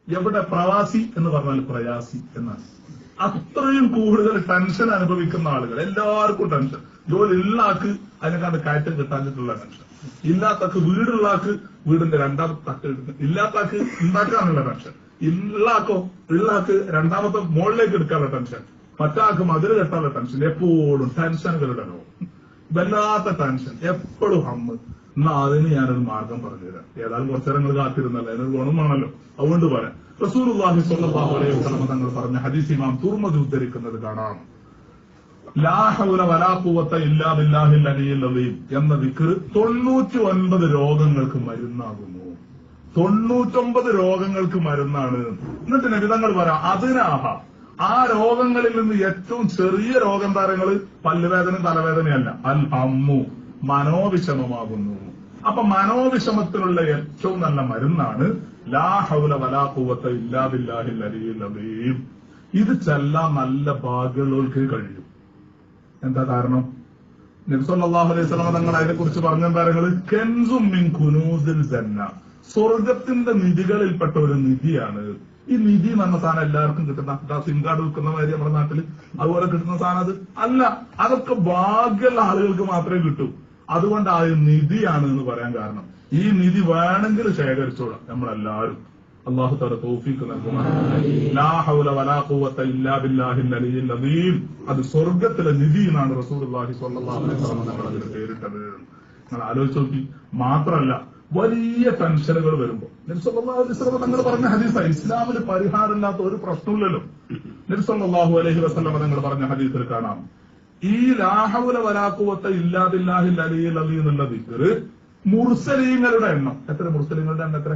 എവിടെ പ്രവാസി എന്ന് പറഞ്ഞാൽ പ്രയാസി എന്നാണ്. അത്രയും കൂടുതൽ ടെൻഷൻ അനുഭവിക്കുന്ന ആളുകൾ, എല്ലാവർക്കും ടെൻഷൻ. ജോലി ഉള്ള ആൾക്ക് അതിനെക്കാണ്ട് കയറ്റം കിട്ടാഞ്ഞിട്ടുള്ള ടെൻഷൻ, ഇല്ലാത്തക്ക് വീടുള്ള ആൾക്ക് വീടിന്റെ രണ്ടാമത്തെ തട്ട് ഇല്ലാത്ത ആൾക്ക് ഉണ്ടാക്കാനുള്ള ടെൻഷൻ, ഉള്ള ആൾക്ക് രണ്ടാമത്തെ മുകളിലേക്ക് എടുക്കാനുള്ള ടെൻഷൻ, മറ്റാൾക്ക് മതിൽ കെട്ടാനുള്ള ടെൻഷൻ. എപ്പോഴും ടെൻഷനുകളുടെ ലോകം, വല്ലാത്ത ടെൻഷൻ, എപ്പോഴും ഹമ്മ്. എന്നാ അതിന് ഞാനൊരു മാർഗം പറഞ്ഞുതരാം. ഏതായാലും കുറച്ചേരങ്ങൾ കാത്തിരുന്നല്ലോ, അതിനൊരു ഗുണമാണല്ലോ, അതുകൊണ്ട് പറയാം. റസൂലുള്ളാഹി സ്വല്ലല്ലാഹു അലൈഹി വസല്ലം തങ്ങൾ പറഞ്ഞ ഹദീസ് ഇമാം തുർമുദി ഉദ്ധരിക്കുന്നത് കാണാം. ലാ ഹൗല വലാ ഖുവത ഇല്ലാ ബില്ലാഹിൽ അലിയിൽ അലീം എന്ന ദിക്ർ 99 രോഗങ്ങൾക്ക് മരുന്നാകുന്നു. 99 രോഗങ്ങൾക്ക് മരുന്നാണ്. എന്നിട്ട് നബി തങ്ങൾ പറയാം, അതിനാഹ, ആ രോഗങ്ങളിൽ നിന്ന് ഏറ്റവും ചെറിയ രോഗം താരങ്ങള് പല്ലുവേദന തലവേദനയല്ല, അൽ ഹമ്മു, മനോവിഷമമാകുന്നു. അപ്പൊ മനോവിഷമത്തിനുള്ള ഏറ്റവും നല്ല മരുന്നാണ് ലാ ഹൗല വലാ ഖുവത ഇല്ലാ ബില്ലാഹിൽ അലിയിൽ അലീം. ഇത് ചെല്ലാൻ നല്ല ഭാഗ്യമുള്ളവർക്ക് കഴിയും. എന്താ കാരണം? നബി സല്ലല്ലാഹു അലൈഹി വസല്ലം തങ്ങൾ അതിനെ കുറിച്ച് പറഞ്ഞ കാര്യങ്ങൾ കൻസും മിൻ കുനൂസിൽ ജന്ന, സ്വർഗത്തിന്റെ നിധികളിൽപ്പെട്ട ഒരു നിധിയാണ്. ഈ നിധി എന്ന സാധനം എല്ലാവർക്കും കിട്ടുന്ന സിം കാർഡ് വിൽക്കുന്ന മാതിരി നമ്മുടെ നാട്ടിൽ അതുപോലെ കിട്ടുന്ന സാധനം അത് അല്ല. അതൊക്കെ ഭാഗ്യമുള്ള ആളുകൾക്ക് മാത്രമേ കിട്ടൂ. അതുകൊണ്ട് ആ നിധിയാണ് എന്ന് പറയാൻ കാരണം, ഈ നിധി വേണമെങ്കിൽ ശേഖരിച്ചോളാം നമ്മളെല്ലാവരും. അല്ലാഹു തആല തൗഫീഖ് നൽകുമാറാകട്ടെ. ലാ ഹൗല വലാ ഖുവത ഇല്ലാ ബില്ലാഹിൽ അലിയിൽ അദീം. അത് സ്വർഗ്ഗത്തിലെ നിധി എന്നാണ് റസൂലുള്ളാഹി സ്വല്ലല്ലാഹു അലൈഹി വസല്ലം തങ്ങൾ അതിന് പേരിട്ടത്. നിങ്ങൾ ആലോചിച്ച് നോക്കി. മാത്രമല്ല, വലിയ ടെൻഷനുകൾ വരുമ്പോ നബി സല്ലല്ലാഹു അലൈഹി വസല്ലം തങ്ങൾ പറഞ്ഞ ഹദീസ്, ഇസ്ലാമിൽ പരിഹാരമില്ലാത്ത ഒരു പ്രശ്നമില്ലല്ലോ. നബി സല്ലല്ലാഹു അലൈഹി വസല്ലം തങ്ങൾ പറഞ്ഞ ഹദീസിൽ കാണാം, ഈ ലാ ഹൗല വലാ ഖുവത ഇല്ലാ ബില്ലാഹിൽ അലിയിൽ അദീം എന്നുള്ള ദിക്ർ മുർസലീങ്ങളുടെ എണ്ണം എത്ര? മുർസലീങ്ങളുടെ എണ്ണം എത്ര?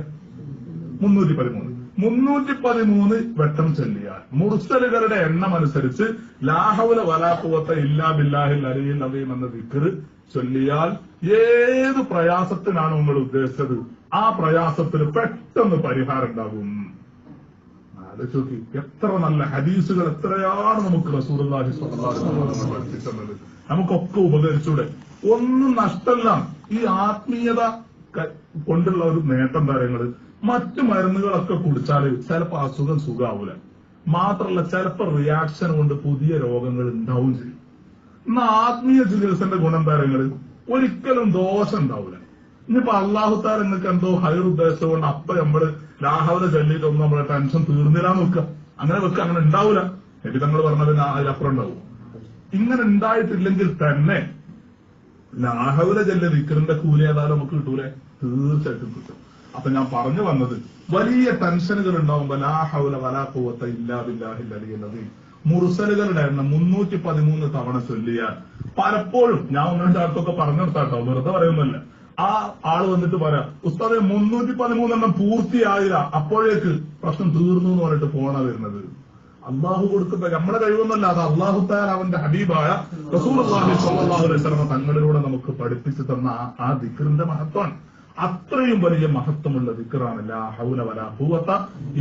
313 വട്ടം ചൊല്ലിയാൽ മുർസലുകളുടെ എണ്ണം അനുസരിച്ച് ലാ ഹൗല വലാ ഖുവത ഇല്ലാ ബില്ലാഹിൽ അലിയിൽ അദീം എന്ന ദിക്ർ ചൊല്ലിയാൽ ഏത് പ്രയാസത്തിനാണ് നിങ്ങൾ ഉദ്ദേശിച്ചത് ആ പ്രയാസത്തിന് പെട്ടെന്ന് പരിഹാരം ഉണ്ടാകും. ആലോചിച്ച് എത്ര നല്ല ഹദീസുകൾ എത്രയാണ് നമുക്ക് റസൂലുള്ളാഹി സ്വല്ലല്ലാഹു അലൈഹി വസല്ലം പഠിപ്പിച്ചത്. നമുക്കൊക്കെ ഉപകരിച്ചൂടെ? ഒന്നും നഷ്ടമല്ല. ഈ ആത്മീയത കൊണ്ടുള്ള ഒരു നേട്ടം കാര്യങ്ങള് മറ്റു മരുന്നുകളൊക്കെ കുടിച്ചാൽ ചിലപ്പോ അസുഖം സുഖാവൂല. മാത്രമല്ല, ചിലപ്പോ റിയാക്ഷൻ കൊണ്ട് പുതിയ രോഗങ്ങൾ ഉണ്ടാവും ചെയ്യും. എന്നാ ആത്മീയ ചികിത്സന്റെ ഗുണം കാര്യങ്ങള് ഒരിക്കലും ദോഷം ഉണ്ടാവൂല. ഇനിയിപ്പോ അല്ലാഹു തആല നിങ്ങൾക്ക് എന്തോ ഹൈർ ഉദ്ദേശം കൊണ്ട് അപ്പൊ നമ്മള് ലാ ഹൗല ചൊല്ലിയിട്ടൊന്നും നമ്മളെ ടെൻഷൻ തീർന്നില്ലാന്ന് വെക്കുക. അങ്ങനെ വെക്കുക, അങ്ങനെ ഉണ്ടാവൂല. നബി തങ്ങൾ പറഞ്ഞതിന് അതിലപ്പുറം ഉണ്ടാവും. ഇങ്ങനെ ഉണ്ടായിട്ടില്ലെങ്കിൽ തന്നെ ലാ ഹൗല ചൊല്ലിയ ദിക്റിന്റെ കൂലി ഏതായാലും നമുക്ക് കിട്ടൂലേ? തീർച്ചയായിട്ടും കിട്ടും. അപ്പൊ ഞാൻ പറഞ്ഞു വന്നത്, വലിയ ടെൻഷനുകൾ ഉണ്ടാവുമ്പോ ലാ ഹൗല വലാ ഖുവത ഇല്ലാ ബില്ലാഹിൽ അലിയിൽ അദീം മുർസലുകളുടെ എണ്ണം 313 തവണ ചൊല്ലിയാൽ പലപ്പോഴും ഞാൻ ഒന്നും അടുത്തൊക്കെ പറഞ്ഞെടുത്താട്ടോ, വെറുതെ പറയുന്നല്ല. ആ ആള് വന്നിട്ട് പറയാം, ഉസ്താദെ 313 എണ്ണം പൂർത്തിയായില്ല, അപ്പോഴേക്ക് പ്രശ്നം തീർന്നു എന്ന് പറഞ്ഞിട്ട് പോണാ വരുന്നത്. അള്ളാഹു കൊടുക്കുന്ന നമ്മുടെ കഴിവൊന്നല്ല, അത് അള്ളാഹു തആല അവന്റെ ഹബീബായ റസൂലുള്ളാഹി സ്വല്ലല്ലാഹു അലൈഹി വസല്ലം തങ്ങളിലൂടെ നമുക്ക് പഠിപ്പിച്ചു തന്ന ആ ദിക്റിന്റെ മഹത്വമാണ്. അത്രയും വലിയ മഹത്വമുള്ള ദിക്റാണ് ലാ ഹൗല വലാ ഖുവത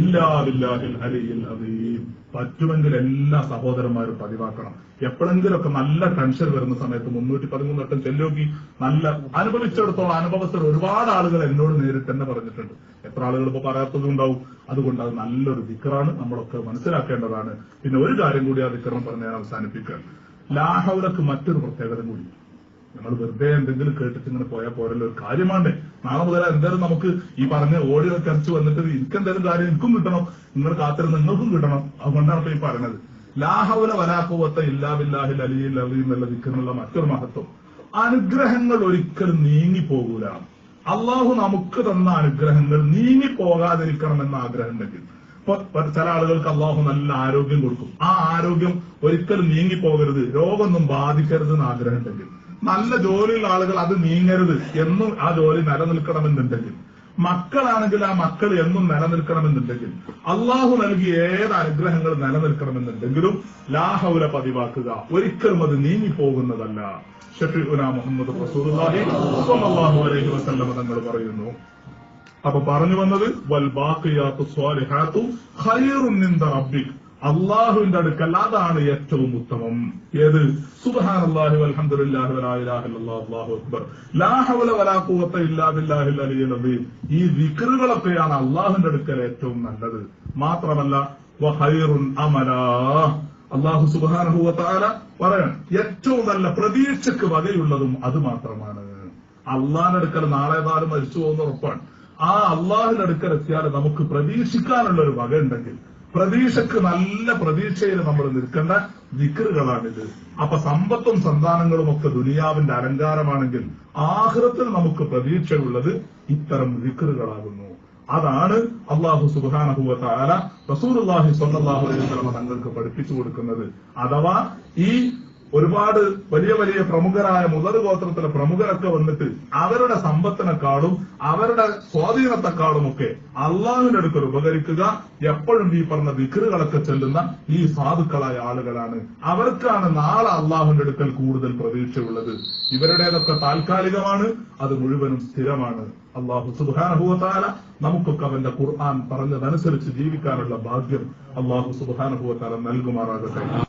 ഇല്ലാ ബില്ലാഹിൽ അലിയിൽ അദീം. പറ്റുമെങ്കിൽ എല്ലാ സഹോദരന്മാരും പതിവാക്കണം. എപ്പോഴെങ്കിലൊക്കെ നല്ല ടെൻഷൻ വരുന്ന സമയത്ത് 313 വട്ടം ചെല്ലോക്കി നല്ല അനുഭവിച്ചിടത്തോളം അനുഭവത്തിൽ ഒരുപാട് ആളുകൾ എന്നോട് നേരിട്ട് തന്നെ പറഞ്ഞിട്ടുണ്ട്. എത്ര ആളുകൾ ഇപ്പൊ പറയാത്തതും ഉണ്ടാവും. അതുകൊണ്ട് അത് നല്ലൊരു ദിക്റാണ്, നമ്മളൊക്കെ മനസ്സിലാക്കേണ്ടതാണ്. പിന്നെ ഒരു കാര്യം കൂടി ആ ദിക്റിനെ പറഞ്ഞ് ഞാൻ അവസാനിപ്പിക്കാൻ, ലാ ഹൗലക്ക് മറ്റൊരു പ്രത്യേകത കൂടി. നമ്മൾ വെറുതെ എന്തെങ്കിലും കേട്ടിട്ട് ഇങ്ങനെ പോയാൽ പോരല്ലോ, ഒരു കാര്യമാണ്ടേ. നാളെ മുതൽ എന്തായാലും നമുക്ക് ഈ പറഞ്ഞ ഓഡിയോ കരച്ച് വന്നിട്ട് എനിക്കെന്തായാലും കാര്യം എനിക്കും കിട്ടണം, നിങ്ങൾ കാത്തിരുന്ന് നിങ്ങൾക്കും കിട്ടണം. അതുകൊണ്ടാണ് ഇപ്പൊ ഈ പറയുന്നത്. ലാ ഹൗല വലാ ഖുവത ഇല്ലാ ബില്ലാഹിൽ അലിയിൽ അദീം എന്നുള്ള ദിക്റിനുള്ള മറ്റൊരു മഹത്വം, അനുഗ്രഹങ്ങൾ ഒരിക്കലും നീങ്ങിപ്പോകൂല. അള്ളാഹു നമുക്ക് തന്ന അനുഗ്രഹങ്ങൾ നീങ്ങിപ്പോകാതിരിക്കണമെന്ന ആഗ്രഹം ഉണ്ടെങ്കിൽ, ഇപ്പൊ ചില ആളുകൾക്ക് അള്ളാഹു നല്ല ആരോഗ്യം കൊടുക്കും, ആ ആരോഗ്യം ഒരിക്കലും നീങ്ങിപ്പോകരുത്, രോഗമൊന്നും ബാധിക്കരുത് എന്ന് ആഗ്രഹം ഉണ്ടെങ്കിൽ, നല്ല ജോലിയുള്ള ആളുകൾ അത് നീങ്ങരുത്, എന്നും ആ ജോലി നിലനിൽക്കണമെന്നുണ്ടെങ്കിൽ, മക്കളാണെങ്കിൽ ആ മക്കൾ എന്നും നിലനിൽക്കണമെന്നുണ്ടെങ്കിൽ, അള്ളാഹു നൽകിയ ഏത് അനുഗ്രഹങ്ങൾ നിലനിൽക്കണമെന്നുണ്ടെങ്കിലും ലാ ഹൗല പതിവാക്കുക. ഒരിക്കലും അത് നീങ്ങിപ്പോകുന്നതല്ല. ഷഫീഉനാ മുഹമ്മദ് റസൂലുള്ളാഹി സ്വല്ലല്ലാഹു അലൈഹി വസല്ലം തങ്ങൾ പറയുന്നു. അപ്പൊ പറഞ്ഞു വന്നത്, വൽ ബാഖിയാത്തു സ്വാലിഹാത്തു ഖൈറുൻ ഇൻദ റബ്ബിക്, അള്ളാഹുവിന്റെ അടുക്കൽ അതാണ് ഏറ്റവും ഉത്തമം. ഏത്? സുബ്ഹാനല്ലാഹി വൽഹംദുലില്ലാഹി വലാ ഇലാഹ ഇല്ലല്ലാഹു അല്ലാഹു അക്ബർ ലാ ഹൗല വലാ ഖുവത ഇല്ലാ ബില്ലാഹിൽ അലിയ്യിൽ അദീം. ഈ ദിക്റുകളൊക്കെയാണ് അള്ളാഹുവിന്റെ അടുക്കൽ ഏറ്റവും നല്ലത്. മാത്രമല്ല വഖൈറുൻ അമലാ, അല്ലാഹു സുബ്ഹാനഹു വ തആല പറയാൻ ഏറ്റവും നല്ല പ്രതീക്ഷയ്ക്ക് വകയുള്ളതും അത് മാത്രമാണ്. അള്ളാഹിന്റെ അടുക്കൽ നാളെ നാളും മരിച്ചു പോകുന്ന ഉറപ്പാണ്. ആ അള്ളാഹിന്റെ അടുക്കൽ എത്തിയാൽ നമുക്ക് പ്രതീക്ഷിക്കാനുള്ള ഒരു വക ഉണ്ടെങ്കിൽ, പ്രതീക്ഷക്ക് നല്ല പ്രതീക്ഷയിൽ നമ്മൾ നിൽക്കേണ്ട ദിക്റുകളാണിത്. അപ്പൊ സമ്പത്തും സന്താനങ്ങളും ഒക്കെ ദുനിയാവിന്റെ അലങ്കാരമാണെങ്കിൽ ആഖിറത്തിൽ നമുക്ക് പ്രതീക്ഷയുള്ളത് ഇത്തരം ദിക്റുകളാകുന്നു. അതാണ് അല്ലാഹു സുബ്ഹാനഹു വ തആല റസൂലുള്ളാഹി സ്വല്ലല്ലാഹു അലൈഹി വസല്ലം തങ്ങൾക്ക് പഠിപ്പിച്ചു കൊടുക്കുന്നത്. അഥവാ ഈ ഒരുപാട് വലിയ വലിയ പ്രമുഖരായ മുതൽ ഗോത്രത്തിലെ പ്രമുഖരൊക്കെ വന്നിട്ട് അവരുടെ സമ്പത്തിനെക്കാളും അവരുടെ സ്വാധീനത്തെക്കാളും ഒക്കെ അള്ളാഹുവിന്റെ അടുക്കൽ ഉപകരിക്കുക എപ്പോഴും ഈ പറഞ്ഞ ദിക്റുകളൊക്കെ ചെല്ലുന്ന ഈ സാധുക്കളായ ആളുകളാണ്. അവർക്കാണ് നാളെ അള്ളാഹുവിന്റെ അടുക്കൽ കൂടുതൽ പ്രതീക്ഷയുള്ളത്. ഇവരുടേതൊക്കെ താൽക്കാലികമാണ്, അത് മുഴുവനും സ്ഥിരമാണ്. അല്ലാഹു സുബ്ഹാനഹു വ തആല നമുക്കൊക്കെ അവന്റെ ഖുർആൻ പറഞ്ഞതനുസരിച്ച് ജീവിക്കാനുള്ള ഭാഗ്യം അല്ലാഹു സുബ്ഹാനഹു വ തആല നൽകുമാറാകട്ടെ.